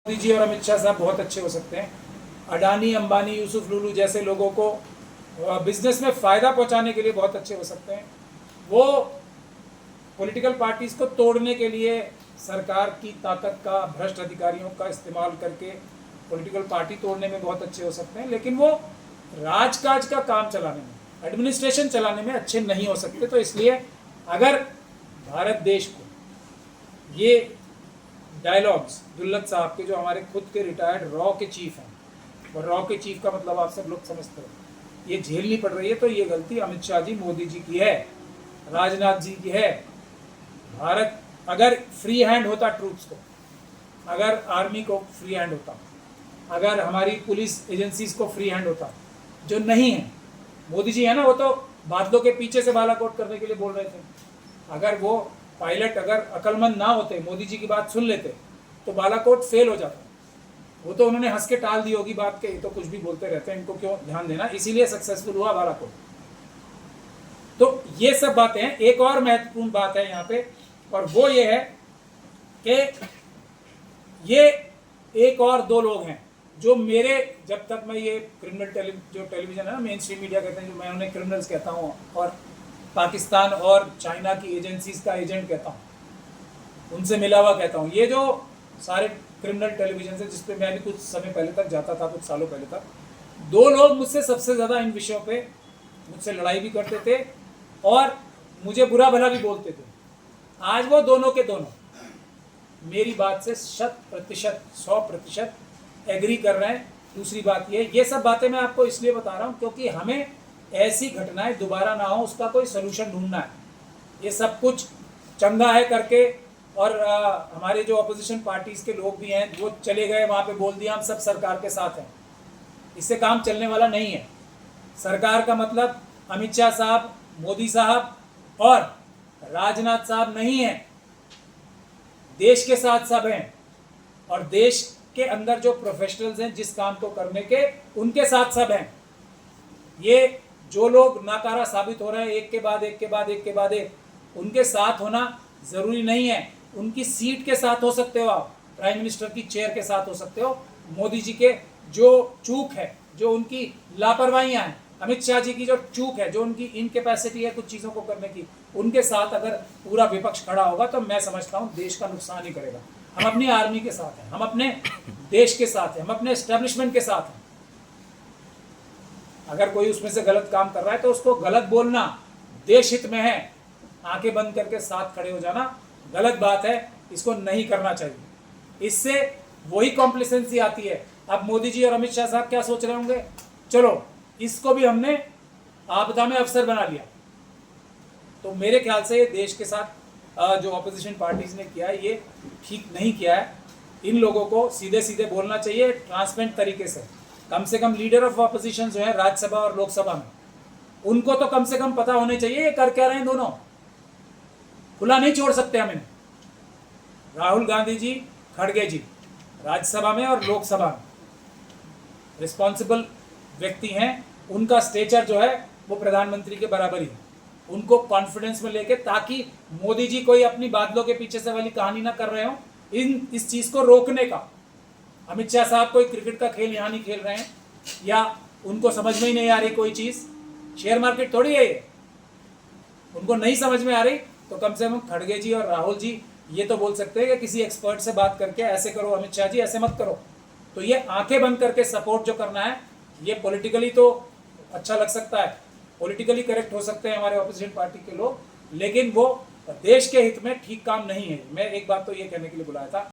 मोदी जी और अमित शाह साहब बहुत अच्छे हो सकते हैं। अडानी, अंबानी, यूसुफ लुलू जैसे लोगों को बिजनेस में फ़ायदा पहुंचाने के लिए बहुत अच्छे हो सकते हैं। वो पॉलिटिकल पार्टीज को तोड़ने के लिए सरकार की ताकत का, भ्रष्ट अधिकारियों का इस्तेमाल करके पॉलिटिकल पार्टी तोड़ने में बहुत अच्छे हो सकते हैं, लेकिन वो राजकाज का काम चलाने में, एडमिनिस्ट्रेशन चलाने में अच्छे नहीं हो सकते। तो इसलिए अगर भारत देश को ये डायलॉग्स दुल्लत साहब के, जो हमारे खुद के रिटायर्ड रॉ के चीफ हैं, और रॉ के चीफ का मतलब आप सब लोग समझते हो, ये झेलनी पड़ रही है, तो ये गलती अमित शाह जी, मोदी जी की है, राजनाथ जी की है। भारत अगर फ्री हैंड होता ट्रूप्स को, अगर आर्मी को फ्री हैंड होता, अगर हमारी पुलिस एजेंसीज को फ्री हैंड होता, जो नहीं है, मोदी जी है ना, वो तो बादलों के पीछे से बालाकोट करने के लिए बोल रहे थे। अगर वो पायलट अगर अकलमंद ना होते, मोदी जी की बात सुन लेते, तो बालाकोट फेल हो जाता। वो तो उन्होंने हंस के टाल दी होगी बात के, तो कुछ भी बोलते रहते हैं, इनको क्यों ध्यान देना, इसीलिए सक्सेसफुल हुआ बालाकोट। तो ये सब बातें हैं। एक और महत्वपूर्ण बात है यहाँ पे, और वो ये है कि ये एक और दो लोग हैं जो मेरे, जब तक मैं ये क्रिमिनल जो टेलीविजन है ना, मेन स्ट्रीम मीडिया कहते हैं, जो मैं उन्हें क्रिमिनल्स कहता हूँ और पाकिस्तान और चाइना की एजेंसीज का एजेंट कहता हूँ, उनसे मिला हुआ कहता हूँ। ये जो सारे क्रिमिनल टेलीविजन है, जिसपे मैं भी कुछ समय पहले तक जाता था, कुछ सालों पहले तक, दो लोग मुझसे सबसे ज़्यादा इन विषयों पे मुझसे लड़ाई भी करते थे और मुझे बुरा भला भी बोलते थे। आज वो दोनों के दोनों मेरी बात से 100% एग्री कर रहे हैं। दूसरी बात ये सब बातें मैं आपको इसलिए बता रहा हूँ क्योंकि हमें ऐसी घटनाएं दोबारा ना हो, उसका कोई सोल्यूशन ढूंढना है। ये सब कुछ चंगा है करके, और हमारे जो अपोजिशन पार्टीज के लोग भी हैं, वो चले गए वहाँ पे बोल दिया हम सब सरकार के साथ हैं, इससे काम चलने वाला नहीं है। सरकार का मतलब अमित शाह साहब, मोदी साहब और राजनाथ साहब नहीं है, देश के साथ सब हैं, और देश के अंदर जो प्रोफेशनल्स हैं जिस काम को करने के, उनके साथ सब हैं। ये जो लोग नाकारा साबित हो रहे हैं एक के बाद एक, उनके साथ होना जरूरी नहीं है। उनकी सीट के साथ हो सकते हो आप, प्राइम मिनिस्टर की चेयर के साथ हो सकते हो। मोदी जी के जो चूक है, जो उनकी लापरवाहियां हैं, अमित शाह जी की जो चूक है, जो उनकी इनकैपेसिटी है कुछ चीज़ों को करने की, उनके साथ अगर पूरा विपक्ष खड़ा होगा तो मैं समझता हूँ देश का नुकसान ही करेगा। हम अपनी आर्मी के साथ हैं, हम अपने देश के साथ हैं, हम अपने एस्टेब्लिशमेंट के साथ हैं। अगर कोई उसमें से गलत काम कर रहा है तो उसको गलत बोलना देश हित में है, आंखें बंद करके साथ खड़े हो जाना गलत बात है, इसको नहीं करना चाहिए। इससे वही कॉम्प्लिसेंसी आती है। अब मोदी जी और अमित शाह साहब क्या सोच रहे होंगे, चलो इसको भी हमने आपदा में अवसर बना लिया। तो मेरे ख्याल से ये देश के साथ जो अपोजिशन पार्टीज ने किया है, ये ठीक नहीं किया है। इन लोगों को सीधे सीधे बोलना चाहिए, ट्रांसपेरेंट तरीके से। कम से कम लीडर ऑफ अपोजिशन जो है राज्यसभा और लोकसभा में, उनको तो कम से कम पता होने चाहिए ये कर क्या रहे हैं। दोनों खुला नहीं छोड़ सकते हम इन्हें। राहुल गांधी जी, खड़गे जी राज्यसभा में और लोकसभा में रिस्पॉन्सिबल व्यक्ति हैं, उनका स्टेचर जो है वो प्रधानमंत्री के बराबर ही है। उनको कॉन्फिडेंस में लेके, ताकि मोदी जी कोई अपनी बादलों के पीछे से वाली कहानी ना कर रहे हो इस चीज को रोकने का। अमित शाह साहब कोई क्रिकेट का खेल यहाँ नहीं खेल रहे हैं, या उनको समझ में ही नहीं आ रही कोई चीज, शेयर मार्केट थोड़ी है ये, उनको नहीं समझ में आ रही, तो कम से कम खड़गे जी और राहुल जी ये तो बोल सकते हैं कि किसी एक्सपर्ट से बात करके ऐसे करो अमित शाह जी, ऐसे मत करो। तो ये आंखें बंद करके सपोर्ट जो करना है, ये पॉलिटिकली तो अच्छा लग सकता है, पॉलिटिकली करेक्ट हो सकते हैं हमारे ऑपोजिशन पार्टी के लोग, लेकिन वो देश के हित में ठीक काम नहीं है। मैं एक बात तो ये कहने के लिए बुलाया था।